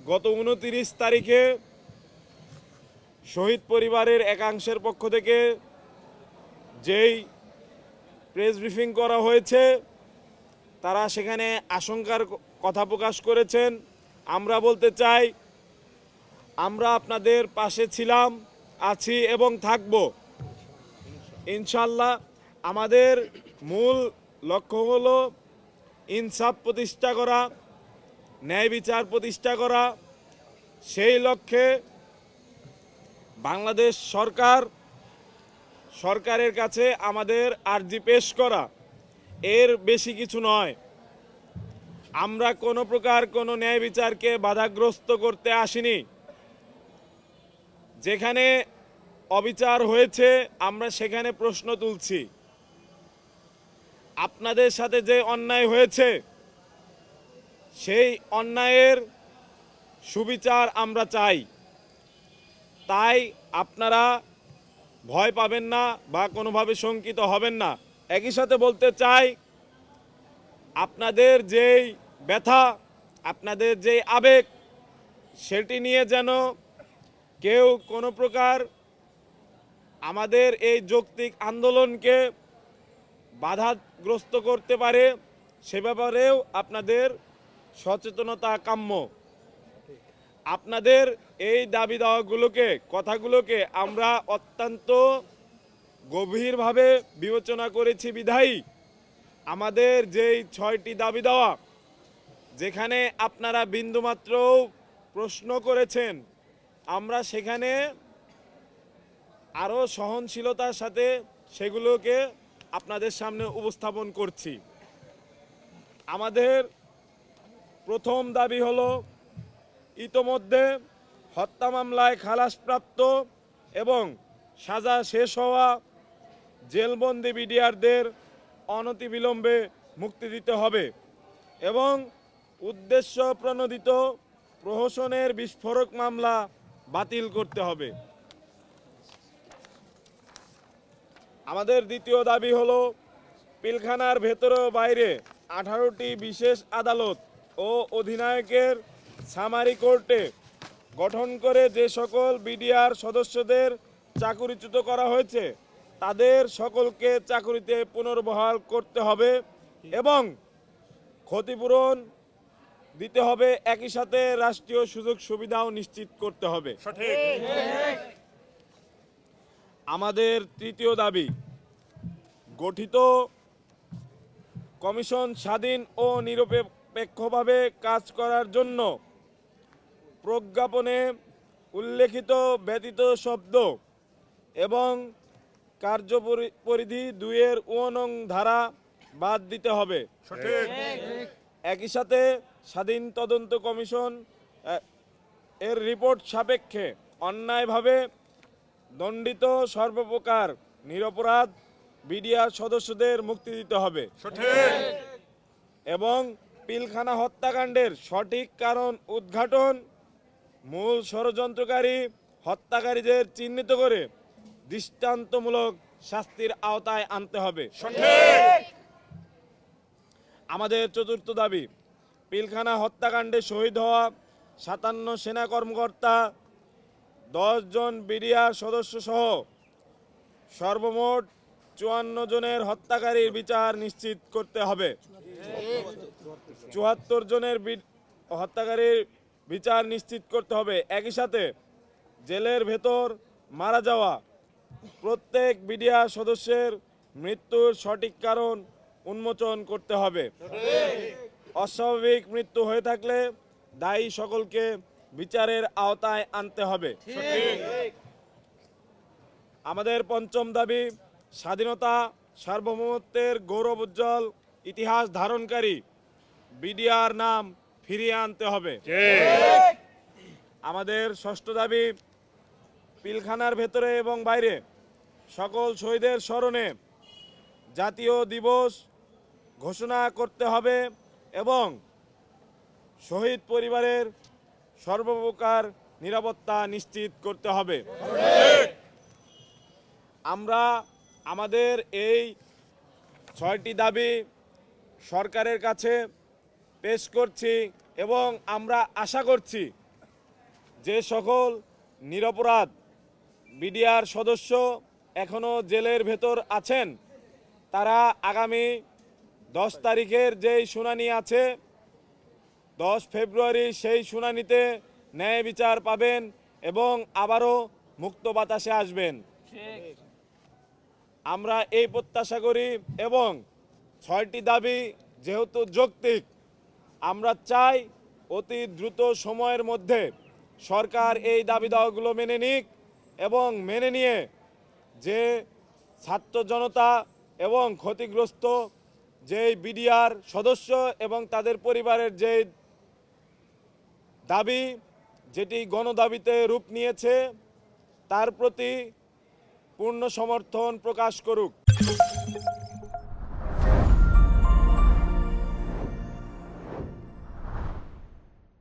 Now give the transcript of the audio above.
গত 29 তারিখে শহীদ পরিবারের একাংশের পক্ষ থেকে যেই প্রেস ব্রিফিং করা হয়েছে, তারা সেখানে আশঙ্কার কথা প্রকাশ করেছেন। আমরা বলতে চাই, আমরা আপনাদের পাশে ছিলাম, আছি এবং থাকব ইনশাল্লাহ। আমাদের মূল লক্ষ্য হলো ইনসাফ প্রতিষ্ঠা করা, ন্যায় বিচার প্রতিষ্ঠা করা। সেই লক্ষ্যে বাংলাদেশ সরকারের কাছে আমাদের আর্জি পেশ করা, এর বেশি কিছু নয়। আমরা কোনো প্রকার কোনো ন্যায় বিচারকে বাধাগ্রস্ত করতে আসিনি। যেখানে অবিচার হয়েছে আমরা সেখানে প্রশ্ন তুলছি। আপনাদের সাথে যে অন্যায় হয়েছে সেই অন্যায়ের সুবিচার আমরা চাই। তাই আপনারা ভয় পাবেন না বা কোনোভাবে শঙ্কিত হবেন না। একই সাথে বলতে চাই, আপনাদের যেই ব্যথা, আপনাদের যেই আবেগ, সেটি নিয়ে যেন কেউ কোনো প্রকার আমাদের এই যৌক্তিক আন্দোলনকে বাধাগ্রস্ত করতে পারে, সে ব্যাপারেও আপনাদের সচেতনতা কাম্য। আপনাদের এই দাবি দাওয়াগুলোকে, কথাগুলোকে আমরা অত্যন্ত গভীরভাবে বিবেচনা করেছি বিধায়ী আমাদের যেই 6টি দাবি দেওয়া, যেখানে আপনারা বিন্দুমাত্র প্রশ্ন করেছেন, আমরা সেখানে আরও সহনশীলতার সাথে সেগুলোকে আপনাদের সামনে উপস্থাপন করছি। আমাদের প্রথম দাবি হলো, ইতোমধ্যে হত্যা মামলায় খালাসপ্রাপ্ত এবং সাজা শেষ হওয়া জেলবন্দি বিডিআরদের অনতিবিলম্বে মুক্তি দিতে হবে এবং উদ্দেশ্য প্রণোদিত প্রহসনের বিস্ফোরক মামলা বাতিল করতে হবে। আমাদের দ্বিতীয় দাবি হলো, পিলখানার ভেতরে ও বাইরে 18টি বিশেষ আদালত ও অধিনায়কের সামারি কোর্টে গঠন করে যে সকল বিডিআর সদস্যদের চাকরিচ্যুত করা হয়েছে তাদের সকলকে চাকরিতে পুনর্বহাল করতে হবে এবং ক্ষতিপূরণ দিতে হবে। একই সাথে রাষ্ট্রীয় সুযোগ সুবিধাও নিশ্চিত করতে হবে। আমাদের তৃতীয় দাবি, গঠিত কমিশন স্বাধীন ও নিরপেক্ষভাবে কাজ করার জন্য প্রজ্ঞাপনে উল্লেখিত ব্যতীত শব্দ এবং কার্যপরিধি 2-এর 9 ধারা বাদ দিতে হবে। একই সাথে স্বাধীন তদন্ত কমিশন এর রিপোর্ট সাপেক্ষে অন্যায়ভাবে দণ্ডিত সর্বপ্রকার নিরপরাধ বিডিআর সদস্যদের মুক্তি দিতে হবে এবং পিলখানা হত্যাকাণ্ডের সঠিক কারণ উদ্ঘাটন, মূল ষড়যন্ত্রকারী হত্যাকারীদের চিহ্নিত করে দৃষ্টান্তমূলক শাস্তির আওতায় আনতে হবে। আমাদের চতুর্থ দাবি, পিলখানা হত্যাকাণ্ডে শহীদ হওয়া 57 সেনা কর্মকর্তা, 10 জন বিডিআর সদস্য সহ সর্বমোট 54 জনের হত্যাকারীর বিচার নিশ্চিত করতে হবে। 74 জনের হত্যাকারীর বিচার নিশ্চিত করতে হবে। একই সাথে জেলের ভেতর মারা যাওয়া প্রত্যেক বিডিআর সদস্যের মৃত্যুর সঠিক কারণ উন্মোচন করতে হবে। অস্বাভাবিক মৃত্যু হয়ে থাকলে দায়ী সকলকে বিচারের আওতায় আনতে হবে। আমাদের পঞ্চম দাবি, স্বাধীনতা সার্বভৌমত্বের গৌরবোজ্জ্বল ইতিহাস ধারণকারী বিডিআর নাম ফিরিয়ে আনতে হবে। আমাদের ষষ্ঠ দাবি, পিলখানার ভেতরে এবং বাইরে সকল শহীদের স্মরণে জাতীয় দিবস ঘোষণা করতে হবে এবং শহীদ পরিবারের সর্বপ্রকার নিরাপত্তা নিশ্চিত করতে হবে। আমরা আমাদের এই 6টি দাবি সরকারের কাছে পেশ করছি এবং আমরা আশা করছি যে সকল নিরপরাধ বিডিআর সদস্য এখনও জেলের ভেতর আছেন, তারা আগামী 10 তারিখের যেই শুনানি আছে 10 ফেব্রুয়ারি সেই শুনানিতে ন্যায় বিচার পাবেন এবং আবারও মুক্ত বাতাসে আসবেন। আমরা এই প্রত্যাশা করি এবং 6টি দাবি যেহেতু যৌক্তিক, আমরা চাই অতি দ্রুত সময়ের মধ্যে সরকার এই দাবি দাওয়াগুলো মেনে নিক এবং মেনে নিয়ে যে ছাত্র জনতা এবং ক্ষতিগ্রস্ত যেই বিডিআর সদস্য এবং তাদের পরিবারের যে দাবি, যেটি গণদাবিতে রূপ নিয়েছে, তার প্রতি পূর্ণ সমর্থন প্রকাশ করুক।